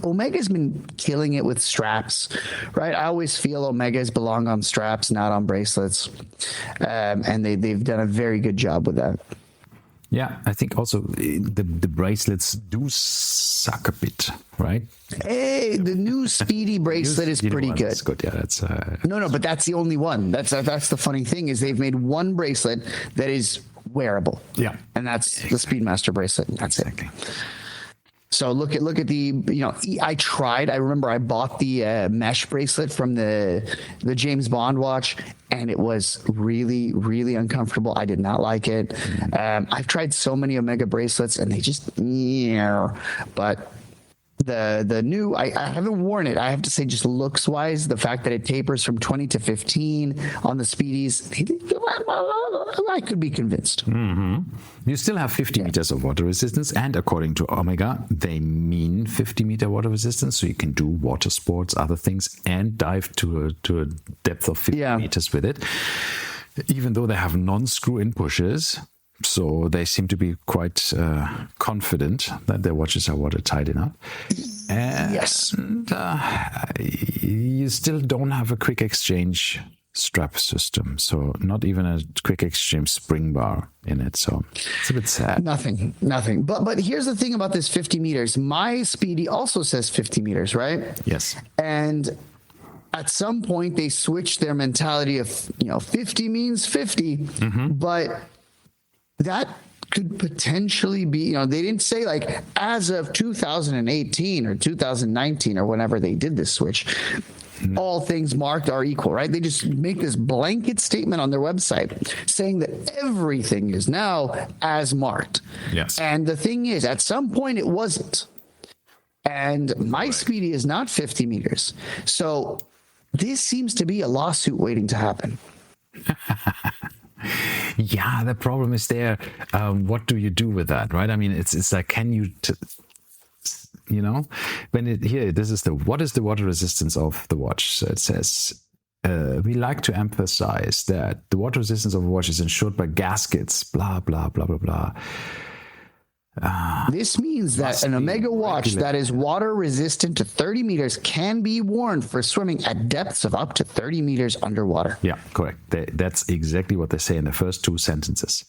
Omega's been killing it with straps, right? I always feel Omegas belong on straps, not on bracelets, and they've done a very good job with that. Yeah, I think also the bracelets do suck a bit, right? Hey, the new Speedy bracelet is pretty good. That's good. Yeah, that's no, but that's the only one. That's the funny thing is they've made one bracelet that is wearable. Yeah, and that's the Speedmaster bracelet. That's exactly. So look at the, I remember I bought the mesh bracelet from the James Bond watch, and it was really, really uncomfortable. I did not like it. I've tried so many Omega bracelets, and they just, but the new, I haven't worn it. I have to say, just looks wise, the fact that it tapers from 20 to 15 on the Speedies, I could be convinced. You still have 50 meters of water resistance, and according to Omega, they mean 50-meter water resistance, so you can do water sports, other things, and dive to a depth of 50 meters with it. Even though they have non-screw in pushes, so they seem to be quite confident that their watches are watertight enough. And you still don't have a quick exchange strap system, so not even a quick exchange spring bar in it, so it's a bit sad. Nothing. But here's the thing about this 50 meters. My Speedy also says 50 meters, right? Yes. And at some point they switched their mentality of 50 means 50, but that could potentially be, they didn't say like as of 2018 or 2019 or whenever they did this switch, all things marked are equal, right? They just make this blanket statement on their website saying that everything is now as marked. Yes. And the thing is, at some point it wasn't. And my Speedy is not 50 meters. So this seems to be a lawsuit waiting to happen. Yeah, the problem is there. What do you do with that, right? I mean, it's like, can you, this is what is the water resistance of the watch? So it says, we like to emphasize that the water resistance of a watch is ensured by gaskets, blah, blah, blah, blah, blah. This means that an Omega watch that is water resistant to 30 meters can be worn for swimming at depths of up to 30 meters underwater. Yeah, correct. That's exactly what they say in the first two sentences.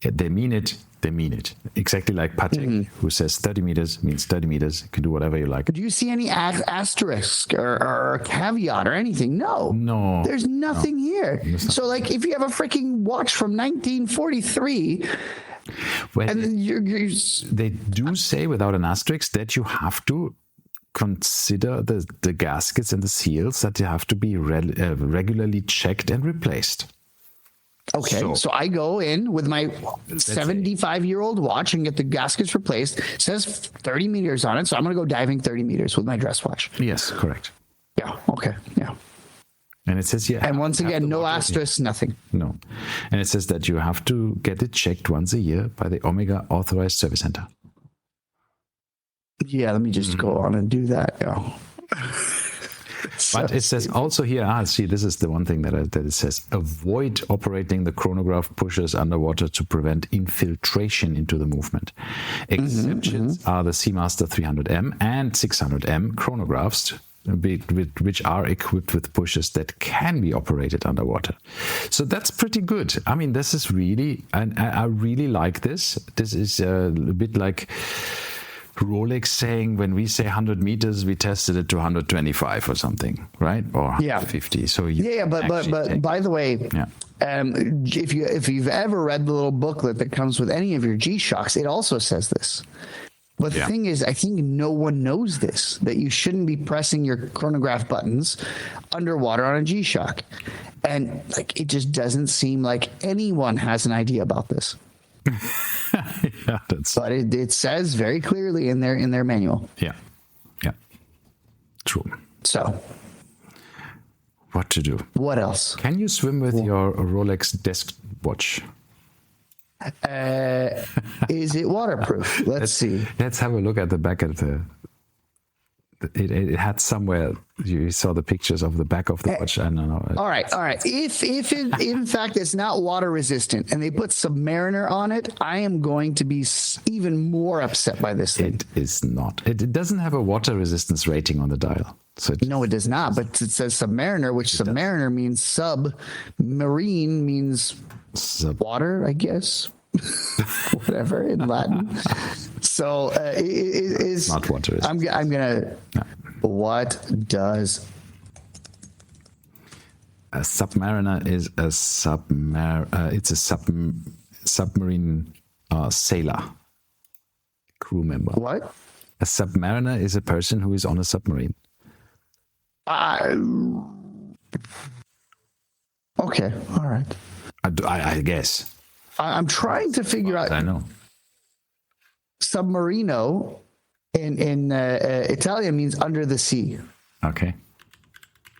They mean it. They mean it. Exactly like Patek, who says 30 meters means 30 meters. You can do whatever you like. Do you see any asterisk or caveat or anything? No. No. There's nothing here. So, like, if you have a freaking watch from 1943... Well, and then they do say without an asterisk that you have to consider the gaskets and the seals, that they have to be regularly checked and replaced. Okay, so I go in with my 75-year-old watch and get the gaskets replaced. It says 30 meters on it, so I'm going to go diving 30 meters with my dress watch. Yes, correct. Yeah, okay, yeah. And it says, yeah. And once again, no asterisk, nothing. No. And it says that you have to get it checked once a year by the Omega Authorized Service Center. Yeah, let me just go on and do that. Yeah. But it says also here, see, this is the one thing that it says, avoid operating the chronograph pushers underwater to prevent infiltration into the movement. Exceptions are the Seamaster 300M and 600M chronographs, which are equipped with pushers that can be operated underwater. So that's pretty good. I mean, this is really, and I really like this. This is a bit like Rolex saying, when we say 100 meters, we tested it to 125 or something, right? Or 150. So but by the way, if you've ever read the little booklet that comes with any of your G-Shocks, it also says this. But the thing is, I think no one knows this, that you shouldn't be pressing your chronograph buttons underwater on a G-Shock. And like, it just doesn't seem like anyone has an idea about this. But it says very clearly in their manual. Yeah. True. So, what to do? What else? Can you swim with your Rolex desk watch? Is it waterproof? Let's see. Let's have a look at the back of the. It had somewhere, you saw the pictures of the back of the watch. I don't know. All right. If in fact it's not water resistant and they put Submariner on it, I am going to be even more upset by this thing. It is not. It doesn't have a water resistance rating on the dial. So no, it does not. But it says Submariner, which Submariner means submarine means water, I guess. Whatever in Latin. So it is not water. I'm gonna. No. What does a Submariner is a it's a submarine sailor, crew member. What? A Submariner is a person who is on a submarine. Okay, all right. I guess. I'm trying to figure out. I know. Submarino in Italian means under the sea. Okay.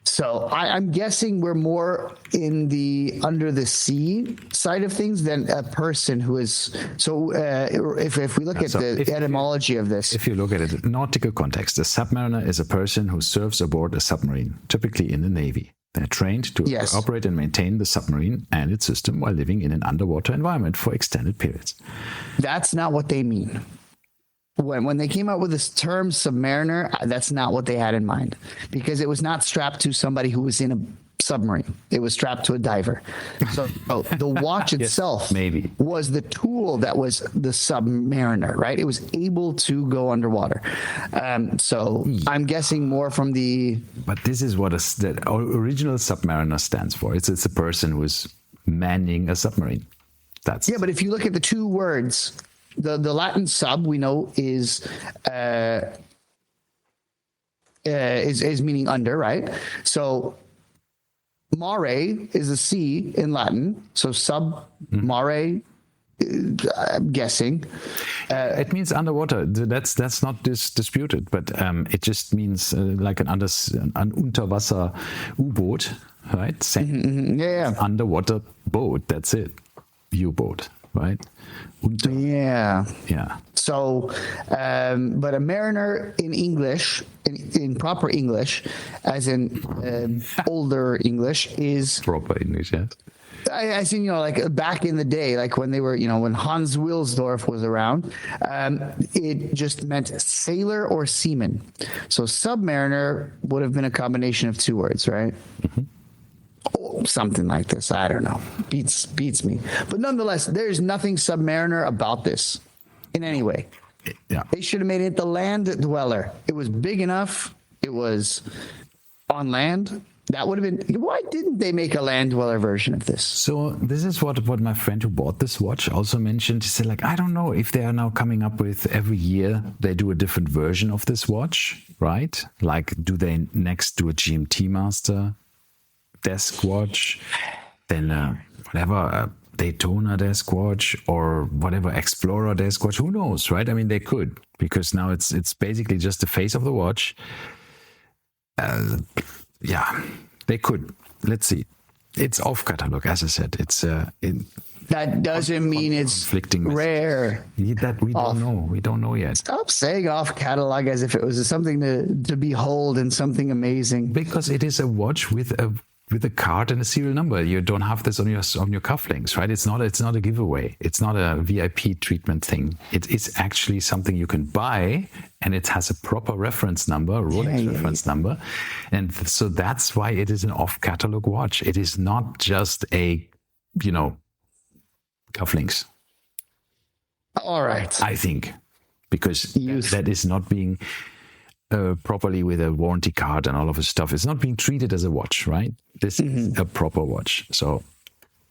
So I'm guessing we're more in the under the sea side of things than a person who is. So if we look at the etymology of this. If you look at it, nautical context, a submariner is a person who serves aboard a submarine, typically in the Navy. They're trained to operate and maintain the submarine and its system while living in an underwater environment for extended periods. That's not what they mean. When they came out with this term Submariner, that's not what they had in mind, because it was not strapped to somebody who was in a submarine. It was strapped to a diver. So the watch itself was the tool that was the Submariner, right? It was able to go underwater. So I'm guessing more from the... But this is what the original Submariner stands for. It's a person who is manning a submarine. Yeah, but if you look at the two words, the Latin sub we know is meaning under, right? So mare is a sea in Latin, so sub mare. I'm guessing it means underwater. That's not disputed, but it just means like an Unterwasser U-Boot, right? Same. Yeah. Underwater boat. That's it. U-boat, right? Yeah. Yeah. So, but a mariner in English, in proper English, as in older English, is proper English. Yeah. I seen, like back in the day, like when they were, when Hans Wilsdorf was around, it just meant sailor or seaman. So Submariner would have been a combination of two words, right? Oh, something like this. I don't know. Beats me. But nonetheless, there's nothing Submariner about this in any way. Yeah. They should have made it the land dweller. It was big enough. It was on land. That would have been. Why didn't they make a land dweller version of this? So this is what my friend who bought this watch also mentioned. He said, like, I don't know if they are now coming up with every year they do a different version of this watch, right? Like, do they next do a GMT Master desk watch, then whatever Daytona desk watch or whatever Explorer desk watch? Who knows, right? I mean, they could, because now it's basically just the face of the watch. Yeah, they could. Let's see. It's off catalog, as I said. It's that doesn't mean it's rare. That we don't know. We don't know yet. Stop saying off catalog as if it was something to behold and something amazing. Because it is a watch with a card and a serial number. You don't have this on your cufflinks, right? It's not a giveaway. It's not a VIP treatment thing. It is actually something you can buy, and it has a proper reference number, Rolex reference number, and so that's why it is an off-catalog watch. It is not just a, cufflinks. All right, I think, because that is not being properly with a warranty card and all of this stuff. It's not being treated as a watch, right? This is a proper watch. So,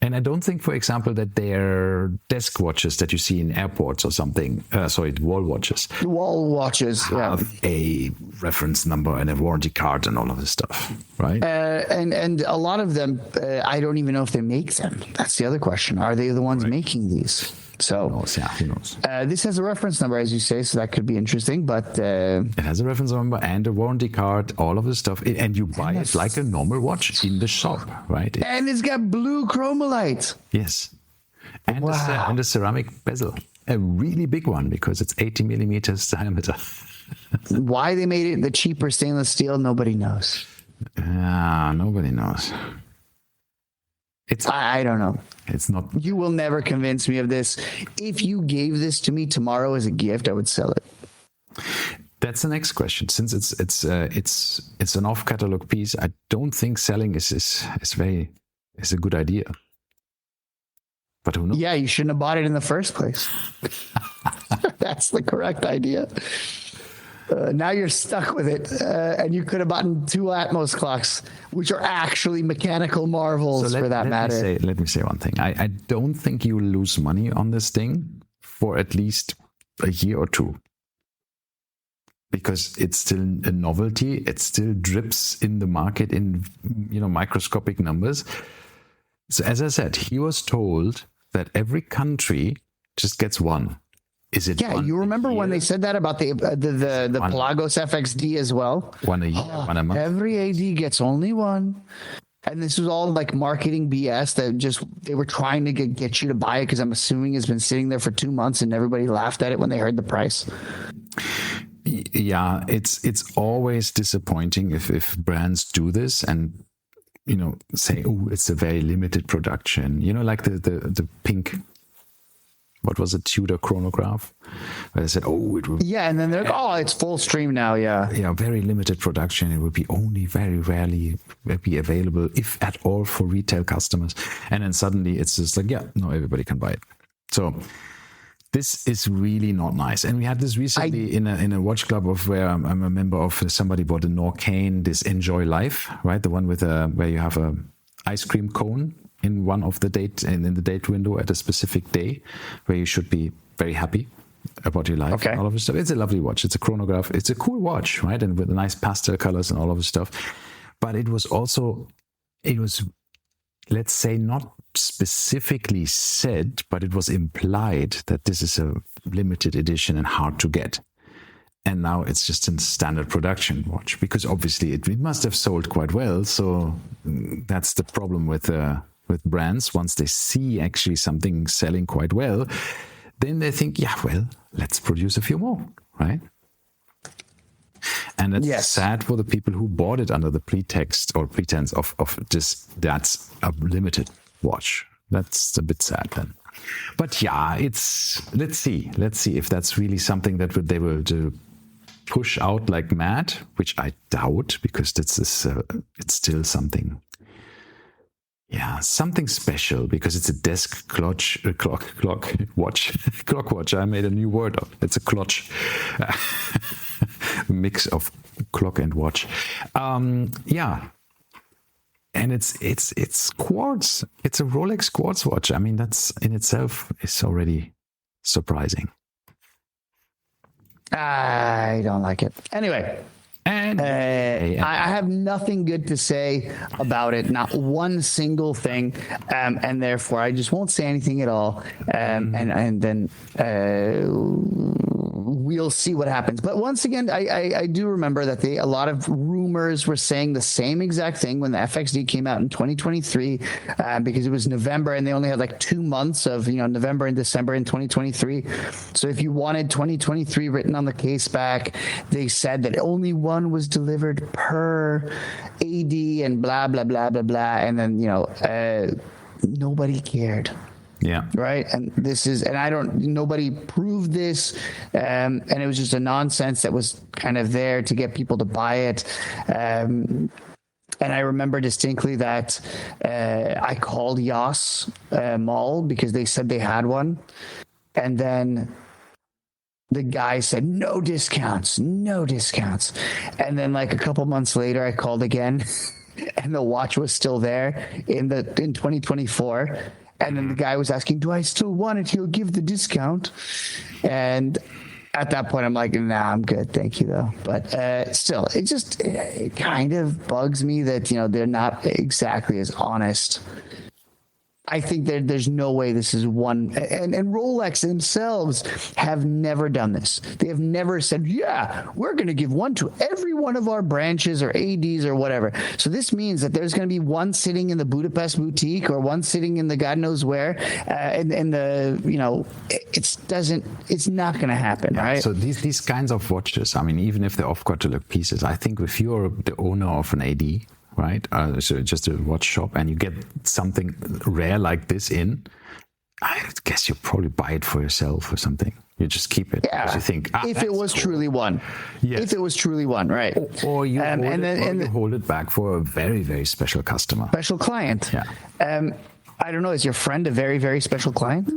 and I don't think, for example, that they're desk watches that you see in airports or something. Wall watches. Wall watches have a reference number and a warranty card and all of this stuff, right? And a lot of them, I don't even know if they make them. That's the other question. Are they the ones making these? So who knows? This has a reference number, as you say, so that could be interesting. But it has a reference number and a warranty card, all of this stuff, and you buy it like a normal watch in the shop, right? And it's got blue chromolite. Yes, and a ceramic bezel, a really big one because it's 80 millimeters diameter. Why they made it the cheaper stainless steel, nobody knows. Nobody knows. I don't know. It's not. You will never convince me of this. If you gave this to me tomorrow as a gift, I would sell it. That's the next question. Since it's an off-catalog piece, I don't think selling is a good idea. But who knows? Yeah, you shouldn't have bought it in the first place. That's the correct idea. Now you're stuck with it, and you could have bought 2 Atmos clocks, which are actually mechanical marvels for that matter. Let me say one thing. I don't think you lose money on this thing for at least a year or two, because it's still a novelty. It still drips in the market in microscopic numbers. So as I said, he was told that every country just gets one. Is it? Yeah, you remember when they said that about the Pelagos FXD as well? One a year, one a month. Every AD gets only one. And this was all like marketing BS that they were trying to get you to buy it, because I'm assuming it's been sitting there for 2 months and everybody laughed at it when they heard the price. Yeah, it's always disappointing if brands do this and say, oh, it's a very limited production. Like the pink. What was it? Tudor chronograph, where they said, "Oh, it will." Yeah, and then they're like, "Oh, it's full stream now." Yeah, yeah, very limited production. It will be only very rarely be available, if at all, for retail customers. And then suddenly it's just like, yeah, no, everybody can buy it. So this is really not nice. And we had this recently in a watch club where I'm a member of. Somebody bought a Norcane, this Enjoy Life, right? The one with where you have a ice cream cone in one of the in the date window at a specific day, where you should be very happy about your life and all of this stuff. It's a lovely watch. It's a chronograph. It's a cool watch, right? And with the nice pastel colors and all of this stuff. But it was, let's say, not specifically said, but it was implied that this is a limited edition and hard to get. And now it's just a standard production watch, because obviously it must have sold quite well. So that's the problem with brands. Once they see actually something selling quite well, then they think, yeah, well, let's produce a few more, right? And it's sad for the people who bought it under the pretext or pretense of just that's a limited watch, That's a bit sad then. But yeah, let's see if that's really something that they will do. Push out like mad, which I doubt, because it's still something. Yeah, something special, because it's a desk clock watch. Clock watch. I made a new word up. It's a clutch. Mix of clock and watch. Yeah. And it's quartz. It's a Rolex quartz watch. I mean, that's in itself is already surprising. I don't like it. Anyway, and I have nothing good to say about it. Not one single thing, and therefore I just won't say anything at all. And then we'll see what happens. But once again, I do remember that a lot of rumors were saying the same exact thing when the FXD came out in 2023, because it was November and they only had like 2 months of, November and December in 2023. So if you wanted 2023 written on the case back, they said that only one was delivered per AD and blah, blah, blah, blah, blah. And then, nobody cared. Yeah. Right. And nobody proved this. And it was just a nonsense that was kind of there to get people to buy it. And I remember distinctly that I called Yas Mall because they said they had one. And then the guy said, no discounts. And then like a couple months later, I called again and the watch was still there in 2024. And then the guy was asking, do I still want it? He'll give the discount. And at that point, I'm like, nah, I'm good. Thank you, though. But still, it kind of bugs me that, they're not exactly as honest. I think there's no way this is one. And Rolex themselves have never done this. They have never said, yeah, we're going to give one to every one of our branches or ADs or whatever. So this means that there's going to be one sitting in the Budapest boutique or one sitting in the God knows where. It's not going to happen, right? So these kinds of watches, I mean, even if they're off-catalog pieces, I think if you're the owner of an AD, right? So just a watch shop, and you get something rare like this in, I guess you probably buy it for yourself or something. You just keep it. Yeah. You think, if it was truly one. Yes. If it was truly one, right? Or you hold it back for a very, very special customer. Special client. Yeah. I don't know. Is your friend a very, very special client?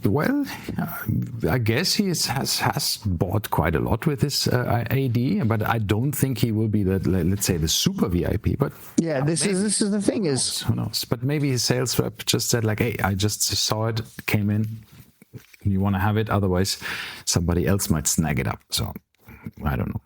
Well, I guess he has bought quite a lot with his AD, but I don't think he will be let's say the super VIP. But yeah, this is the thing is, who knows? But maybe his sales rep just said like, "Hey, I just saw it, came in. You want to have it? Otherwise, somebody else might snag it up." So I don't know.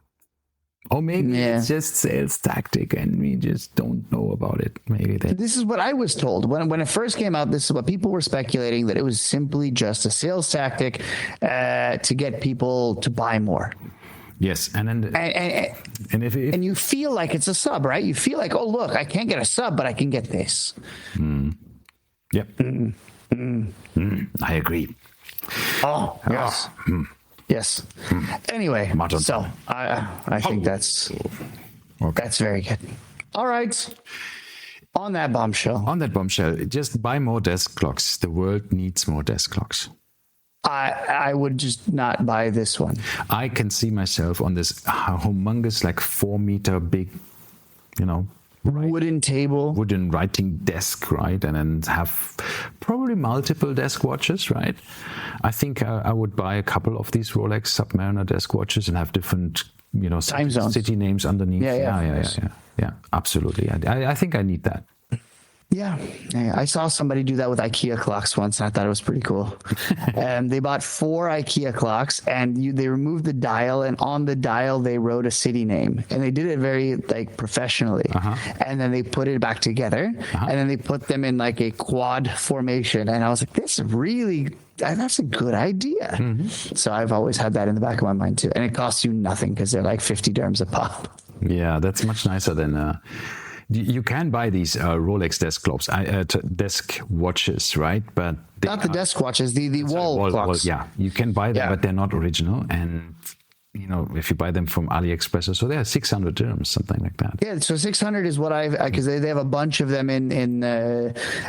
Or maybe it's just sales tactic and we just don't know about it. Maybe this is what I was told when it first came out. This is what people were speculating, that it was simply just a sales tactic to get people to buy more. Yes, and you feel like it's a sub, right? You feel like, oh look, I can't get a sub, but I can get this. Yep. I agree. Oh yes. Yes. Anyway, so I think that's very good. All right. On that bombshell, just buy more desk clocks. The world needs more desk clocks. I would just not buy this one. I can see myself on this humongous, like 4 meter big, wooden writing desk, right? And then have probably multiple desk watches, right? I think I would buy a couple of these Rolex Submariner desk watches and have different, time zones, city names underneath. Yeah, absolutely. I think I need that. Yeah, I saw somebody do that with IKEA clocks once, and I thought it was pretty cool. They bought 4 IKEA clocks, and they removed the dial, and on the dial they wrote a city name, and they did it very professionally. And then they put it back together, and then they put them in like a quad formation, and I was like, that's a good idea. So I've always had that in the back of my mind too, and it costs you nothing because they're like 50 dirhams a pop. Yeah, that's much nicer than. You can buy these Rolex desk watches, right? But not the desk watches, the wall clocks. Yeah, you can buy them, but they're not original. And if you buy them from AliExpress, so they are 600 dirhams, something like that. Yeah, so 600 is what because they have a bunch of them in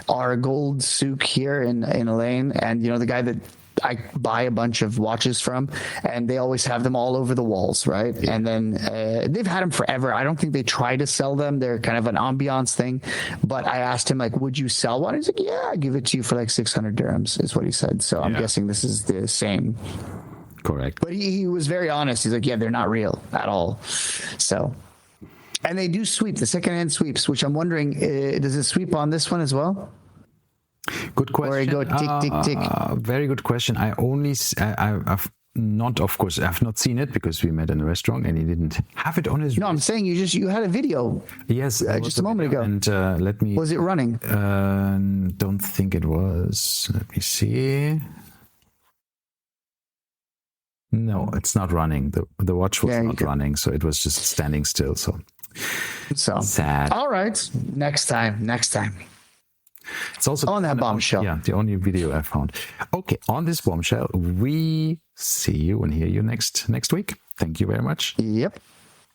our gold souk here in Elaine, and the guy that I buy a bunch of watches from, and they always have them all over the walls, right? Yeah. And then they've had them forever. I don't think they try to sell them. They're kind of an ambiance thing. But I asked him, like, would you sell one? He's like, yeah, I'll give it to you for like 600 dirhams, is what he said. So I'm guessing this is the same. Correct. But he was very honest. He's like, yeah, they're not real at all. So, and they do sweep, the secondhand sweeps, which I'm wondering, does it sweep on this one as well? Good question. Or it go tick, tick, tick. Very good question. I've not seen it because we met in a restaurant and he didn't have it on his. No, I'm saying you had a video. Yes, just a moment ago. And let me. Was it running? Don't think it was. Let me see. No, it's not running. The watch was not running, so it was just standing still. So sad. All right, next time. It's also on that bombshell. Yeah, the only video I found. Okay, on this bombshell, we see you and hear you next week. Thank you very much. Yep.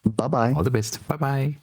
Bye-bye. All the best. Bye-bye.